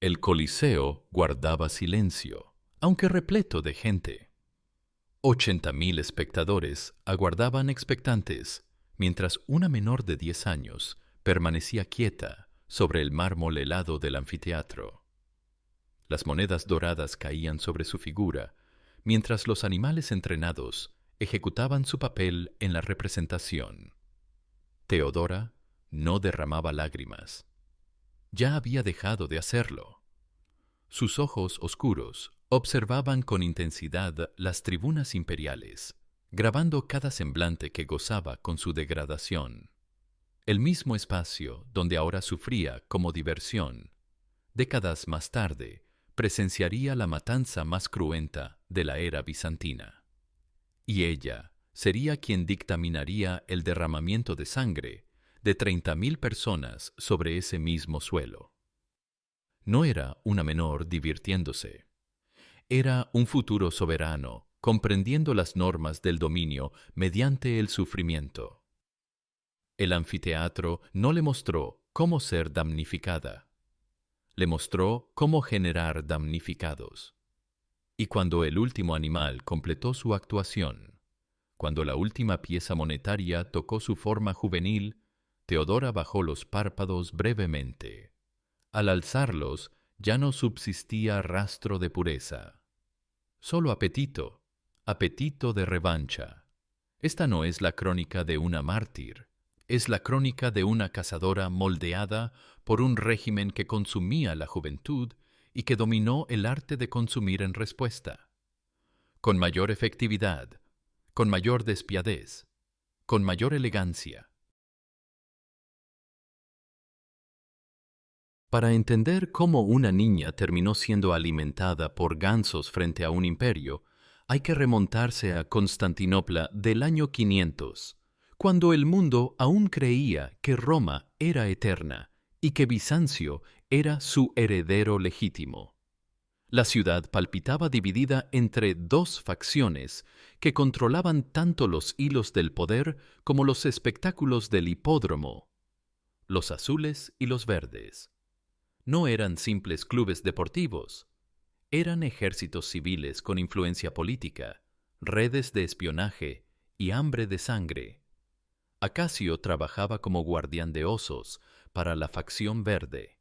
El Coliseo guardaba silencio, aunque repleto de gente. 80.000 espectadores aguardaban expectantes, mientras una menor de 10 años permanecía quieta sobre el mármol helado del anfiteatro. Las monedas doradas caían sobre su figura, mientras los animales entrenados ejecutaban su papel en la representación. Teodora no derramaba lágrimas. Ya había dejado de hacerlo. Sus ojos oscuros observaban con intensidad las tribunas imperiales, grabando cada semblante que gozaba con su degradación. El mismo espacio donde ahora sufría como diversión, décadas más tarde, presenciaría la matanza más cruenta de la era bizantina. Y ella sería quien dictaminaría el derramamiento de sangre de 30.000 personas sobre ese mismo suelo. No era una menor divirtiéndose. Era un futuro soberano, comprendiendo las normas del dominio mediante el sufrimiento. El anfiteatro no le mostró cómo ser damnificada. Le mostró cómo generar damnificados. Y cuando el último animal completó su actuación, cuando la última pieza monetaria tocó su forma juvenil, Teodora bajó los párpados brevemente. Al alzarlos, ya no subsistía rastro de pureza. Solo apetito, apetito de revancha. Esta no es la crónica de una mártir, es la crónica de una cazadora moldeada por un régimen que consumía la juventud y que dominó el arte de consumir en respuesta. Con mayor efectividad, con mayor despiadez, con mayor elegancia. Para entender cómo una niña terminó siendo alimentada por gansos frente a un imperio, hay que remontarse a Constantinopla del año 500, cuando el mundo aún creía que Roma era eterna y que Bizancio era su heredero legítimo. La ciudad palpitaba dividida entre dos facciones que controlaban tanto los hilos del poder como los espectáculos del hipódromo, los azules y los verdes. No eran simples clubes deportivos, eran ejércitos civiles con influencia política, redes de espionaje y hambre de sangre. Acacio trabajaba como guardián de osos para la facción verde.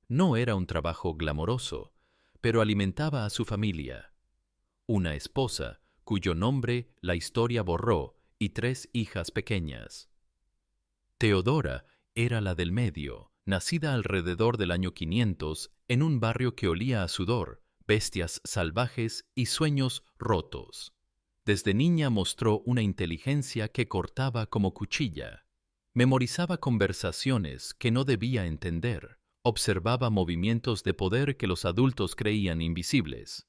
No era un trabajo glamoroso, pero alimentaba a su familia. Una esposa, cuyo nombre la historia borró, y 3 hijas pequeñas. Teodora era la del medio, nacida alrededor del año 500 en un barrio que olía a sudor, bestias salvajes y sueños rotos. Desde niña mostró una inteligencia que cortaba como cuchilla. Memorizaba conversaciones que no debía entender. Observaba movimientos de poder que los adultos creían invisibles.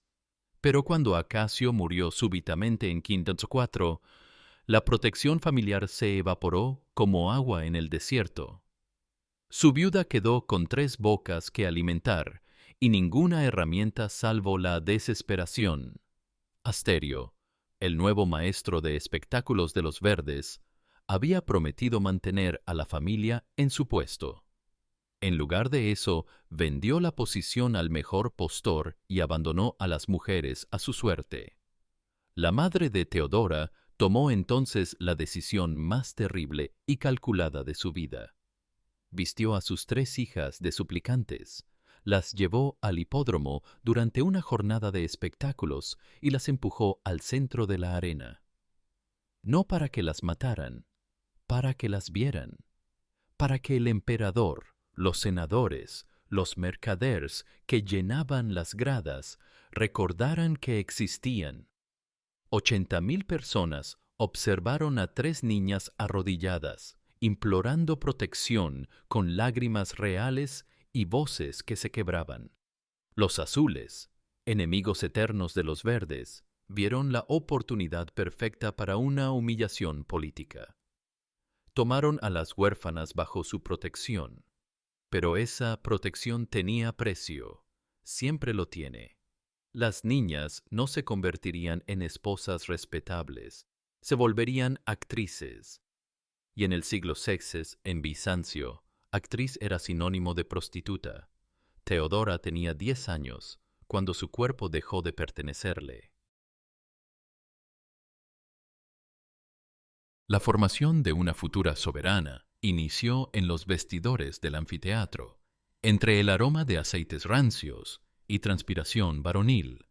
Pero cuando Acacio murió súbitamente en 504, la protección familiar se evaporó como agua en el desierto. Su viuda quedó con 3 bocas que alimentar y ninguna herramienta salvo la desesperación. Asterio, el nuevo maestro de espectáculos de los verdes, había prometido mantener a la familia en su puesto. En lugar de eso, vendió la posición al mejor postor y abandonó a las mujeres a su suerte. La madre de Teodora tomó entonces la decisión más terrible y calculada de su vida. Vistió a sus 3 hijas de suplicantes, las llevó al hipódromo durante una jornada de espectáculos y las empujó al centro de la arena. No para que las mataran, para que las vieran, para que el emperador, los senadores, los mercaderes que llenaban las gradas recordaran que existían. 80.000 personas observaron a 3 niñas arrodilladas, implorando protección con lágrimas reales y voces que se quebraban. Los azules, enemigos eternos de los verdes, vieron la oportunidad perfecta para una humillación política. Tomaron a las huérfanas bajo su protección, pero esa protección tenía precio, siempre lo tiene. Las niñas no se convertirían en esposas respetables, se volverían actrices. Y en el siglo VI, en Bizancio, actriz era sinónimo de prostituta. Teodora tenía 10 años cuando su cuerpo dejó de pertenecerle. La formación de una futura soberana inició en los vestidores del anfiteatro, entre el aroma de aceites rancios y transpiración varonil.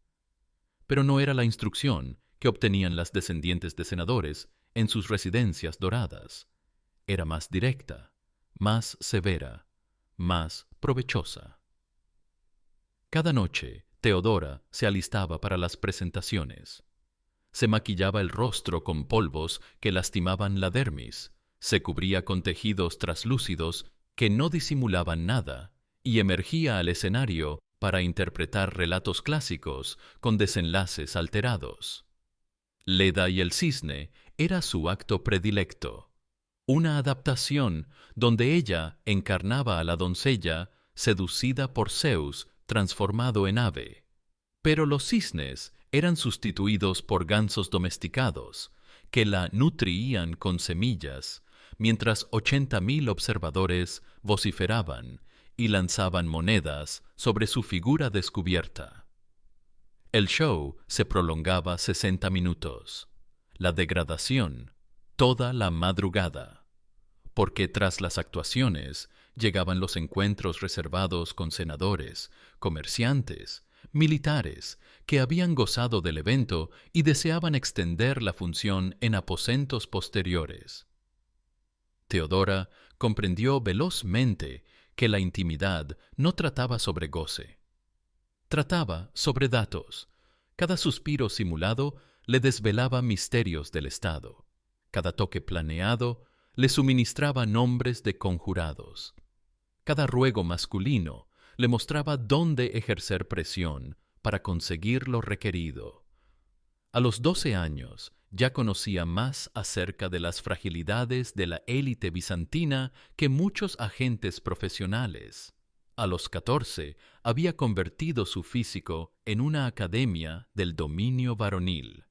Pero no era la instrucción que obtenían las descendientes de senadores en sus residencias doradas. Era más directa, más severa, más provechosa. Cada noche, Teodora se alistaba para las presentaciones. Se maquillaba el rostro con polvos que lastimaban la dermis, se cubría con tejidos traslúcidos que no disimulaban nada y emergía al escenario para interpretar relatos clásicos con desenlaces alterados. Leda y el cisne era su acto predilecto, una adaptación donde ella encarnaba a la doncella seducida por Zeus transformado en ave. Pero los cisnes eran sustituidos por gansos domesticados, que la nutriían con semillas, mientras 80.000 observadores vociferaban y lanzaban monedas sobre su figura descubierta. El show se prolongaba 60 minutos. La degradación, toda la madrugada. Porque tras las actuaciones llegaban los encuentros reservados con senadores, comerciantes, militares que habían gozado del evento y deseaban extender la función en aposentos posteriores. Teodora comprendió velozmente que la intimidad no trataba sobre goce. Trataba sobre datos. Cada suspiro simulado le desvelaba misterios del Estado. Cada toque planeado le suministraba nombres de conjurados. Cada ruego masculino le mostraba dónde ejercer presión para conseguir lo requerido. A los 12 años ya conocía más acerca de las fragilidades de la élite bizantina que muchos agentes profesionales. A los 14 había convertido su físico en una academia del dominio varonil,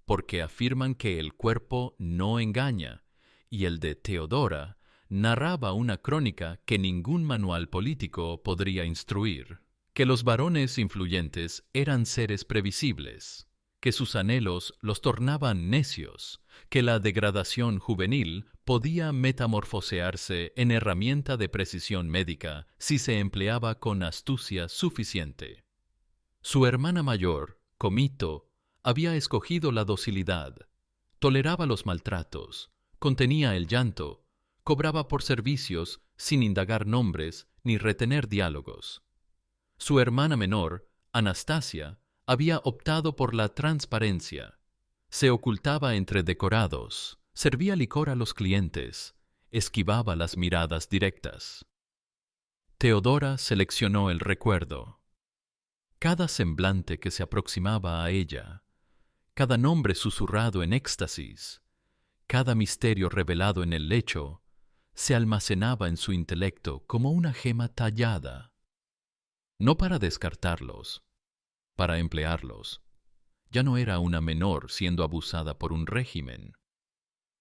porque afirman que el cuerpo no engaña, y el de Teodora narraba una crónica que ningún manual político podría instruir, que los varones influyentes eran seres previsibles, que sus anhelos los tornaban necios, que la degradación juvenil podía metamorfosearse en herramienta de precisión médica si se empleaba con astucia suficiente. Su hermana mayor, Comito, había escogido la docilidad, toleraba los maltratos, contenía el llanto, cobraba por servicios sin indagar nombres ni retener diálogos. Su hermana menor, Anastasia, había optado por la transparencia. Se ocultaba entre decorados, servía licor a los clientes, esquivaba las miradas directas. Teodora seleccionó el recuerdo. Cada semblante que se aproximaba a ella, cada nombre susurrado en éxtasis, cada misterio revelado en el lecho, se almacenaba en su intelecto como una gema tallada. No para descartarlos, para emplearlos. Ya no era una menor siendo abusada por un régimen.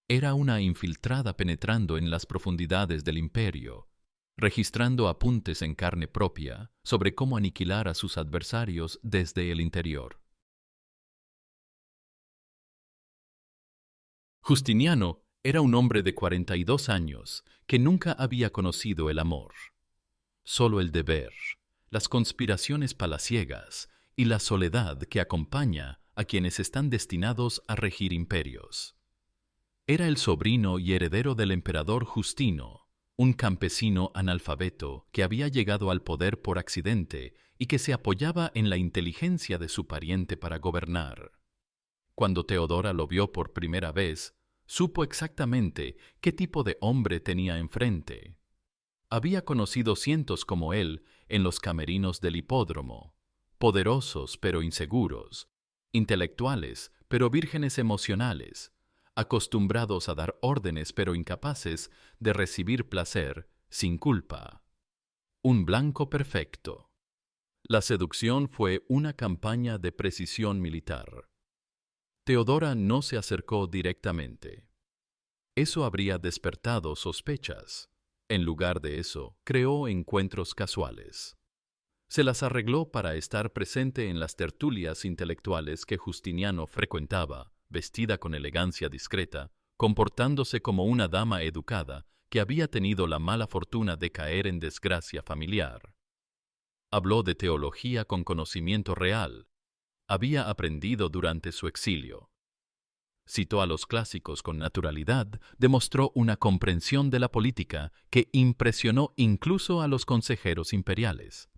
Era una infiltrada penetrando en las profundidades del imperio, registrando apuntes en carne propia sobre cómo aniquilar a sus adversarios desde el interior. Justiniano era un hombre de 42 años que nunca había conocido el amor. Solo el deber, las conspiraciones palaciegas y la soledad que acompaña a quienes están destinados a regir imperios. Era el sobrino y heredero del emperador Justino, un campesino analfabeto que había llegado al poder por accidente y que se apoyaba en la inteligencia de su pariente para gobernar. Cuando Teodora lo vio por primera vez, supo exactamente qué tipo de hombre tenía enfrente. Había conocido cientos como él en los camerinos del hipódromo, poderosos pero inseguros, intelectuales pero vírgenes emocionales, acostumbrados a dar órdenes pero incapaces de recibir placer sin culpa. Un blanco perfecto. La seducción fue una campaña de precisión militar. Teodora no se acercó directamente. Eso habría despertado sospechas. En lugar de eso, creó encuentros casuales. Se las arregló para estar presente en las tertulias intelectuales que Justiniano frecuentaba, vestida con elegancia discreta, comportándose como una dama educada que había tenido la mala fortuna de caer en desgracia familiar. Habló de teología con conocimiento real. Había aprendido durante su exilio. Citó a los clásicos con naturalidad, demostró una comprensión de la política que impresionó incluso a los consejeros imperiales.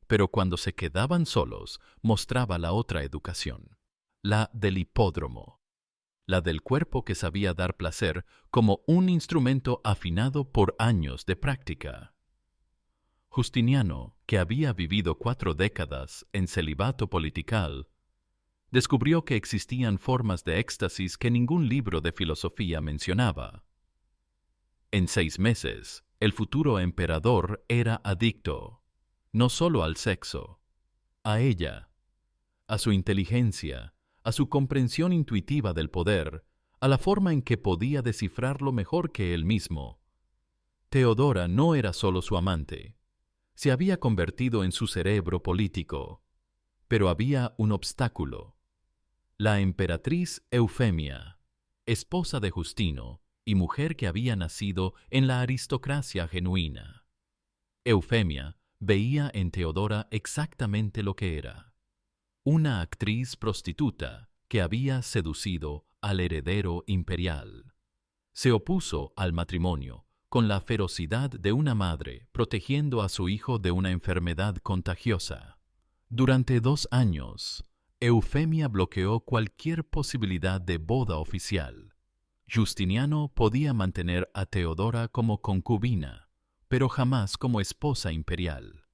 Pero cuando se quedaban solos, mostraba la otra educación, la del hipódromo, la del cuerpo que sabía dar placer como un instrumento afinado por años de práctica. Justiniano, que había vivido 4 décadas en celibato political, descubrió que existían formas de éxtasis que ningún libro de filosofía mencionaba. En 6 meses, el futuro emperador era adicto, no solo al sexo, a ella, a su inteligencia, a su comprensión intuitiva del poder, a la forma en que podía descifrarlo mejor que él mismo. Teodora no era solo su amante, se había convertido en su cerebro político, pero había un obstáculo. La emperatriz Eufemia, esposa de Justino y mujer que había nacido en la aristocracia genuina. Eufemia veía en Teodora exactamente lo que era: una actriz prostituta que había seducido al heredero imperial. Se opuso al matrimonio con la ferocidad de una madre protegiendo a su hijo de una enfermedad contagiosa. Durante 2 años, Eufemia bloqueó cualquier posibilidad de boda oficial. Justiniano podía mantener a Teodora como concubina, pero jamás como esposa imperial.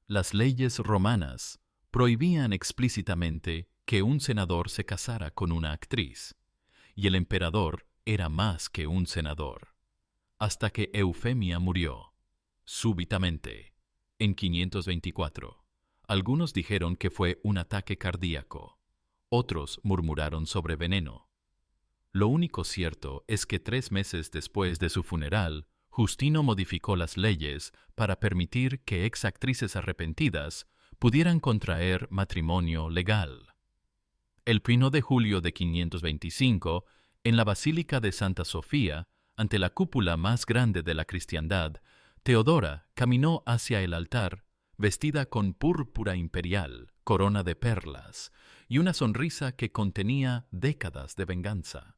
Las leyes romanas prohibían explícitamente que un senador se casara con una actriz, y el emperador era más que un senador. Hasta que Eufemia murió, súbitamente, en 524. Algunos dijeron que fue un ataque cardíaco, otros murmuraron sobre veneno. Lo único cierto es que 3 meses después de su funeral, Justino modificó las leyes para permitir que exactrices arrepentidas pudieran contraer matrimonio legal. El 1 de julio de 525, en la Basílica de Santa Sofía, ante la cúpula más grande de la cristiandad, Teodora caminó hacia el altar, vestida con púrpura imperial, corona de perlas, y una sonrisa que contenía décadas de venganza.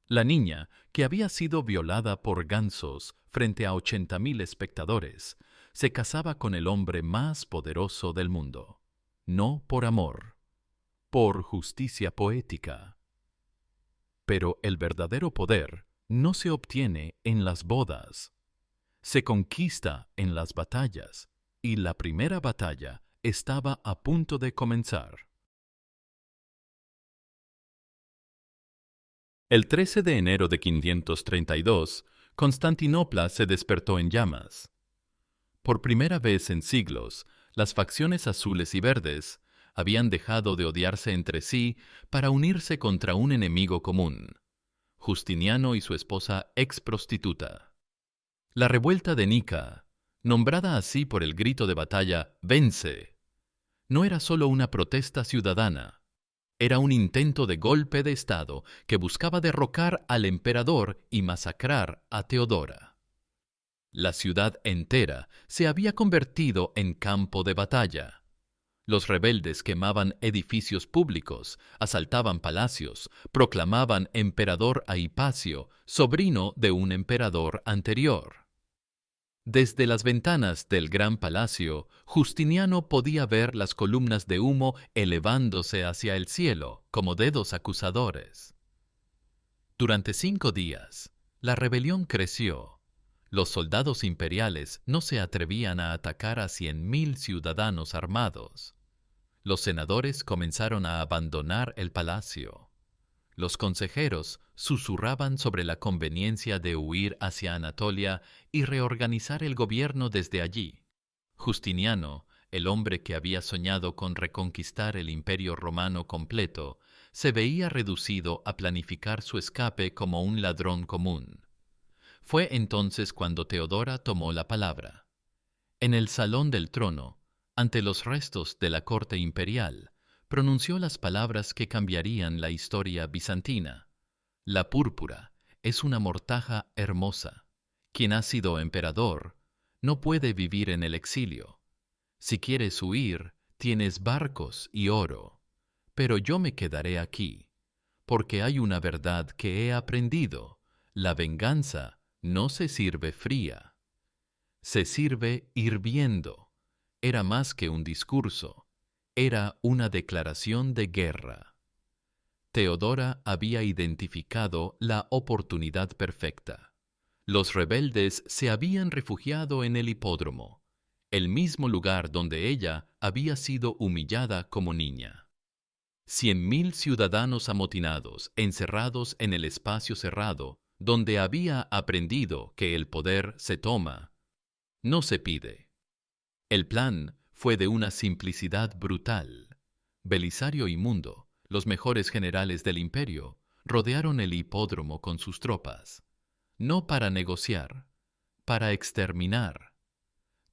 La niña, que había sido violada por gansos frente a 80.000 espectadores, se casaba con el hombre más poderoso del mundo, no por amor, por justicia poética. Pero el verdadero poder no se obtiene en las bodas, se conquista en las batallas, y la primera batalla estaba a punto de comenzar. El 13 de enero de 532, Constantinopla se despertó en llamas. Por primera vez en siglos, las facciones azules y verdes habían dejado de odiarse entre sí para unirse contra un enemigo común: Justiniano y su esposa ex prostituta. La revuelta de Nica, nombrada así por el grito de batalla «¡Vence!», no era solo una protesta ciudadana, era un intento de golpe de Estado que buscaba derrocar al emperador y masacrar a Teodora. La ciudad entera se había convertido en campo de batalla. Los rebeldes quemaban edificios públicos, asaltaban palacios, proclamaban emperador a Hipacio, sobrino de un emperador anterior. Desde las ventanas del gran palacio, Justiniano podía ver las columnas de humo elevándose hacia el cielo como dedos acusadores. Durante 5 días, la rebelión creció. Los soldados imperiales no se atrevían a atacar a 100.000 ciudadanos armados. Los senadores comenzaron a abandonar el palacio. Los consejeros susurraban sobre la conveniencia de huir hacia Anatolia y reorganizar el gobierno desde allí. Justiniano, el hombre que había soñado con reconquistar el imperio romano completo, se veía reducido a planificar su escape como un ladrón común. Fue entonces cuando Teodora tomó la palabra. En el salón del trono, ante los restos de la corte imperial, pronunció las palabras que cambiarían la historia bizantina. La púrpura es una mortaja hermosa. Quien ha sido emperador no puede vivir en el exilio. Si quieres huir, tienes barcos y oro. Pero yo me quedaré aquí, porque hay una verdad que he aprendido. La venganza no se sirve fría. Se sirve hirviendo. Era más que un discurso. Era una declaración de guerra. Teodora había identificado la oportunidad perfecta. Los rebeldes se habían refugiado en el hipódromo, el mismo lugar donde ella había sido humillada como niña. 100.000 ciudadanos amotinados, encerrados en el espacio cerrado, donde había aprendido que el poder se toma, no se pide. El plan fue de una simplicidad brutal. Belisario y Mundo, los mejores generales del imperio, rodearon el hipódromo con sus tropas, no para negociar, para exterminar.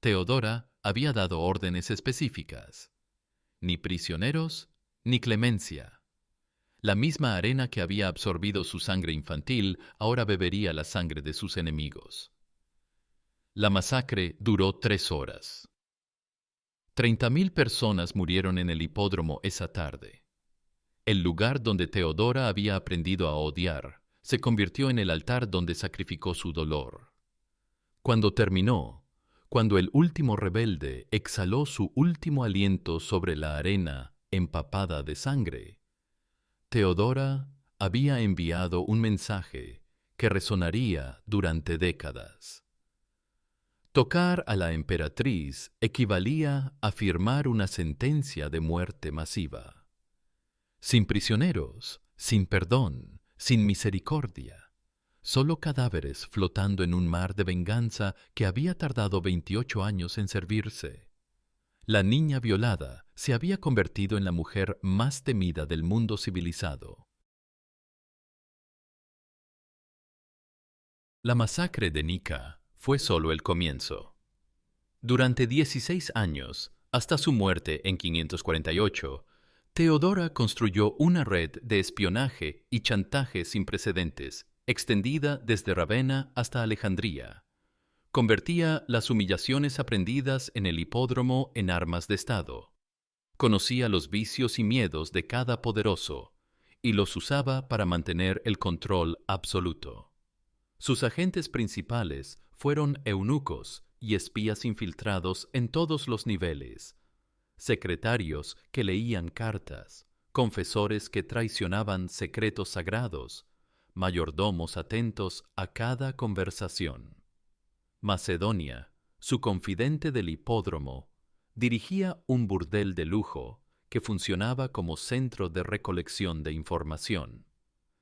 Teodora había dado órdenes específicas. Ni prisioneros, ni clemencia. La misma arena que había absorbido su sangre infantil ahora bebería la sangre de sus enemigos. La masacre duró 3 horas. 30.000 personas murieron en el hipódromo esa tarde. El lugar donde Teodora había aprendido a odiar se convirtió en el altar donde sacrificó su dolor. Cuando terminó, cuando el último rebelde exhaló su último aliento sobre la arena empapada de sangre, Teodora había enviado un mensaje que resonaría durante décadas. Tocar a la emperatriz equivalía a firmar una sentencia de muerte masiva. Sin prisioneros, sin perdón, sin misericordia, solo cadáveres flotando en un mar de venganza que había tardado 28 años en servirse. La niña violada se había convertido en la mujer más temida del mundo civilizado. La masacre de Nika fue solo el comienzo. Durante 16 años, hasta su muerte en 548, Teodora construyó una red de espionaje y chantaje sin precedentes, extendida desde Ravenna hasta Alejandría. Convertía las humillaciones aprendidas en el hipódromo en armas de Estado. Conocía los vicios y miedos de cada poderoso y los usaba para mantener el control absoluto. Sus agentes principales fueron eunucos y espías infiltrados en todos los niveles, secretarios que leían cartas, confesores que traicionaban secretos sagrados, mayordomos atentos a cada conversación. Macedonia, su confidente del hipódromo, dirigía un burdel de lujo que funcionaba como centro de recolección de información.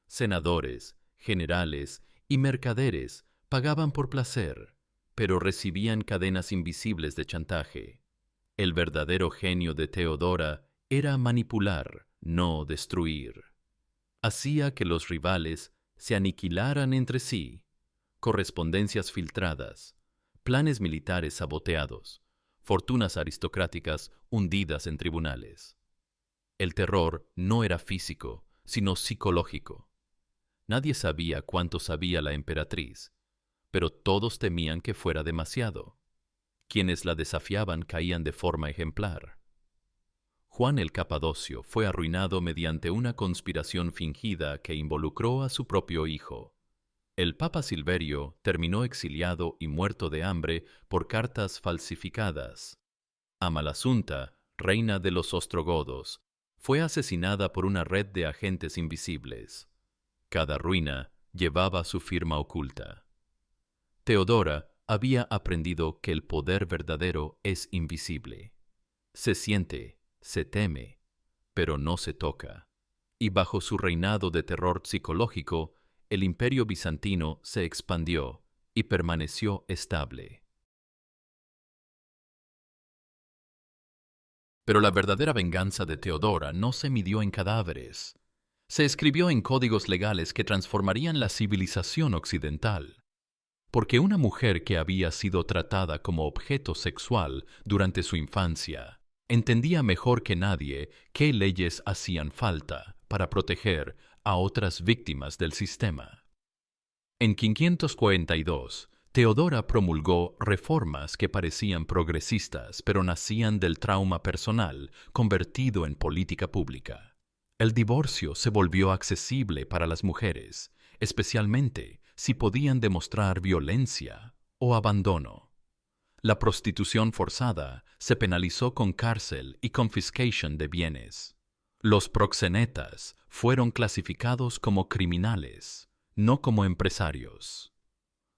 Senadores, generales y mercaderes pagaban por placer, pero recibían cadenas invisibles de chantaje. El verdadero genio de Teodora era manipular, no destruir. Hacía que los rivales se aniquilaran entre sí. Correspondencias filtradas, planes militares saboteados, fortunas aristocráticas hundidas en tribunales. El terror no era físico, sino psicológico. Nadie sabía cuánto sabía la emperatriz, pero todos temían que fuera demasiado. Quienes la desafiaban caían de forma ejemplar. Juan el Capadocio fue arruinado mediante una conspiración fingida que involucró a su propio hijo. El Papa Silverio terminó exiliado y muerto de hambre por cartas falsificadas. Amalasuntha, reina de los ostrogodos, fue asesinada por una red de agentes invisibles. Cada ruina llevaba su firma oculta. Teodora había aprendido que el poder verdadero es invisible. Se siente, se teme, pero no se toca. Y bajo su reinado de terror psicológico, el imperio bizantino se expandió y permaneció estable. Pero la verdadera venganza de Teodora no se midió en cadáveres. Se escribió en códigos legales que transformarían la civilización occidental. porque una mujer que había sido tratada como objeto sexual durante su infancia entendía mejor que nadie qué leyes hacían falta para proteger a otras víctimas del sistema. En 542, Teodora promulgó reformas que parecían progresistas, pero nacían del trauma personal convertido en política pública. El divorcio se volvió accesible para las mujeres, especialmente si podían demostrar violencia o abandono. La prostitución forzada se penalizó con cárcel y confiscation de bienes. Los proxenetas fueron clasificados como criminales, no como empresarios.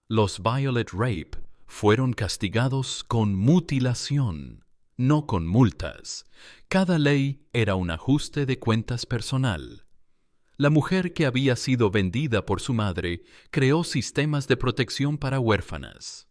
Los violent rape fueron castigados con mutilación, no con multas. Cada ley era un ajuste de cuentas personal. La mujer que había sido vendida por su madre creó sistemas de protección para huérfanas.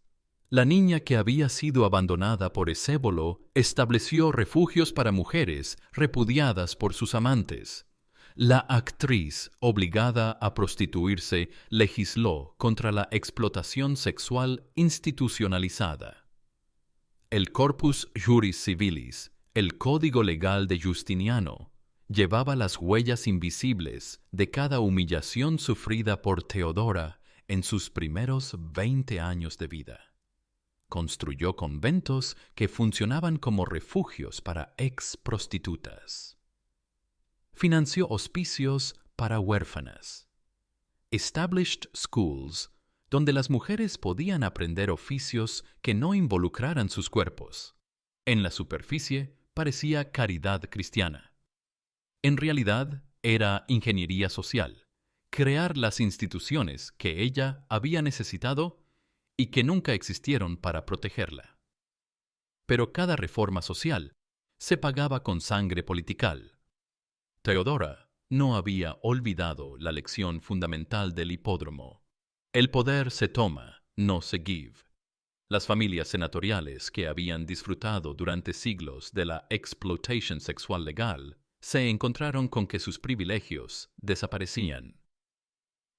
La niña que había sido abandonada por Esébolo estableció refugios para mujeres repudiadas por sus amantes. La actriz obligada a prostituirse legisló contra la explotación sexual institucionalizada. El Corpus Juris Civilis, el Código Legal de Justiniano, llevaba las huellas invisibles de cada humillación sufrida por Teodora en sus primeros 20 años de vida. Construyó conventos que funcionaban como refugios para ex prostitutas. Financió hospicios para huérfanas. Established schools, donde las mujeres podían aprender oficios que no involucraran sus cuerpos. En la superficie parecía caridad cristiana. En realidad era ingeniería social, crear las instituciones que ella había necesitado y que nunca existieron para protegerla. Pero cada reforma social se pagaba con sangre political. Teodora no había olvidado la lección fundamental del hipódromo. El poder se toma, no se give. Las familias senatoriales que habían disfrutado durante siglos de la explotación sexual legal se encontraron con que sus privilegios desaparecían.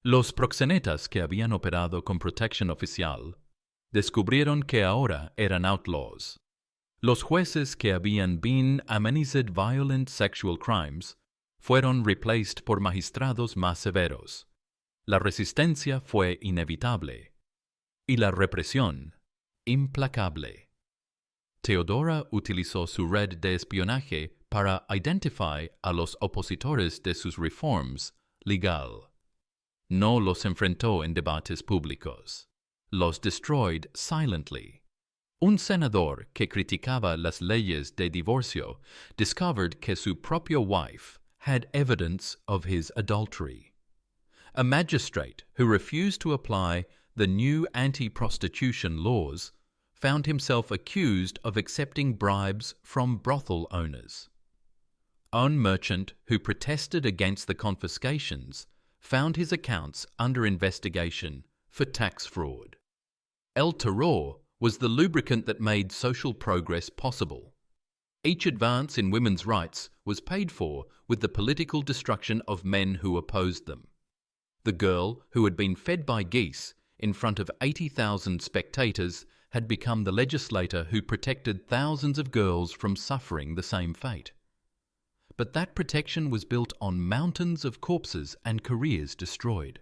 Los proxenetas que habían operado con protección oficial descubrieron que ahora eran outlaws. Los jueces que habían been amenized violent sexual crimes fueron replaced por magistrados más severos. La resistencia fue inevitable y la represión implacable. Teodora utilizó su red de espionaje para identificar a los opositores de sus reforms legal. No los enfrentó en debates públicos. Los destroyed silently. Un senador que criticaba las leyes de divorcio discovered que su propia wife had evidence of his adultery. A magistrate who refused to apply the new anti-prostitution laws found himself accused of accepting bribes from brothel owners. Un merchant who protested against the confiscations found his accounts under investigation for tax fraud. El terror was the lubricant that made social progress possible. Each advance in women's rights was paid for with the political destruction of men who opposed them. The girl who had been fed by geese in front of 80,000 spectators had become the legislator who protected thousands of girls from suffering the same fate. But that protection was built on mountains of corpses and careers destroyed.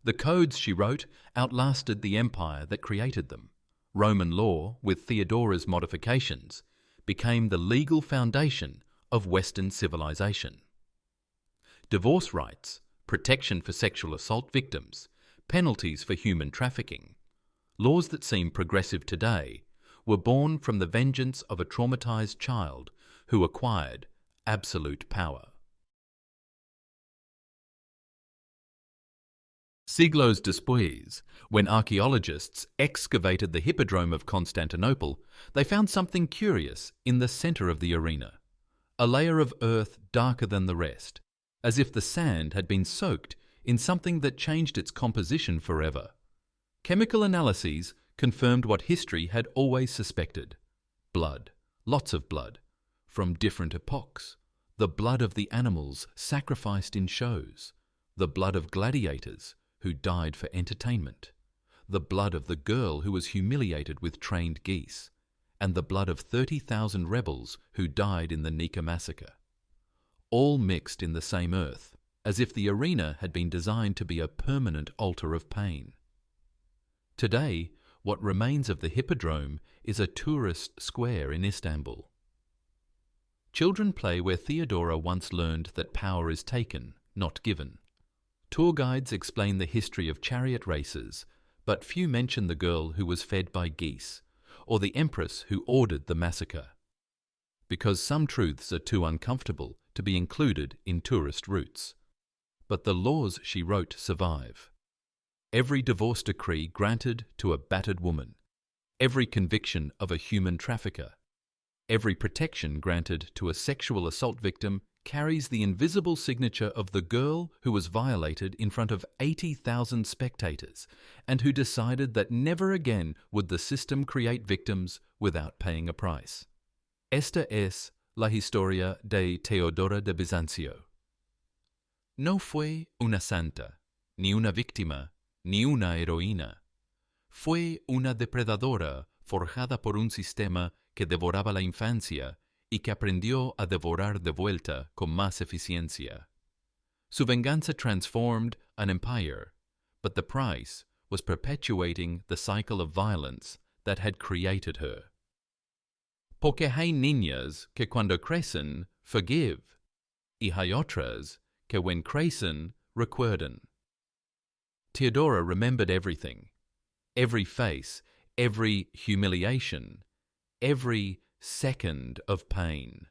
The codes she wrote outlasted the empire that created them. Roman law, with Theodora's modifications, became the legal foundation of Western civilization. Divorce rights, protection for sexual assault victims, penalties for human trafficking, laws that seem progressive today, were born from the vengeance of a traumatized child who acquired absolute power. Siglos después, when archaeologists excavated the Hippodrome of Constantinople, they found something curious in the center of the arena. A layer of earth darker than the rest, as if the sand had been soaked in something that changed its composition forever. Chemical analyses confirmed what history had always suspected. Blood, lots of blood, from different epochs. The blood of the animals sacrificed in shows. The blood of gladiators who died for entertainment. the blood of the girl who was humiliated with trained geese, and the blood of 30,000 rebels who died in the Nika massacre, all mixed in the same earth, as if the arena had been designed to be a permanent altar of pain. Today, what remains of the Hippodrome is a tourist square in Istanbul. Children play where Theodora once learned that power is taken, not given. Tour guides explain the history of chariot races, but few mention the girl who was fed by geese, or the empress who ordered the massacre, because some truths are too uncomfortable to be included in tourist routes. But the laws she wrote survive. Every divorce decree granted to a battered woman, every conviction of a human trafficker, every protection granted to a sexual assault victim carries the invisible signature of the girl who was violated in front of 80,000 spectators and who decided that never again would the system create victims without paying a price. Esta es la historia de Teodora de Bizancio. No fue una santa, ni una víctima, ni una heroína. Fue una depredadora forjada por un sistema que devoraba la infancia y que aprendió a devorar de vuelta con más eficiencia. Su venganza transformed an empire, but the price was perpetuating the cycle of violence that had created her. Porque hay niñas que cuando crecen forgive, y hay otras que when crecen recuerdan. Theodora remembered everything, every face, every humiliation, every second of pain.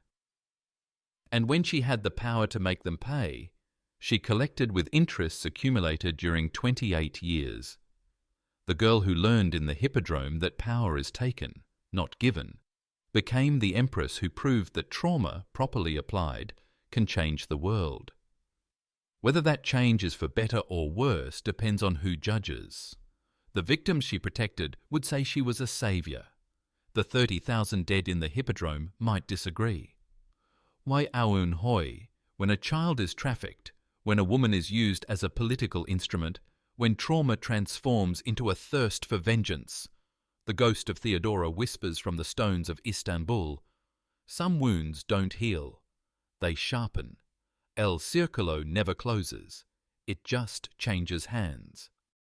And when she had the power to make them pay, she collected with interests accumulated during 28 years. The girl who learned in the Hippodrome that power is taken, not given, became the empress who proved that trauma, properly applied, can change the world. Whether that change is for better or worse depends on who judges. The victims she protected would say she was a saviour. The 30,000 dead in the Hippodrome might disagree. Why Aoun Hoi, when a child is trafficked, when a woman is used as a political instrument, when trauma transforms into a thirst for vengeance? The ghost of Theodora whispers from the stones of Istanbul. Some wounds don't heal. They sharpen. El Circolo never closes. It just changes hands.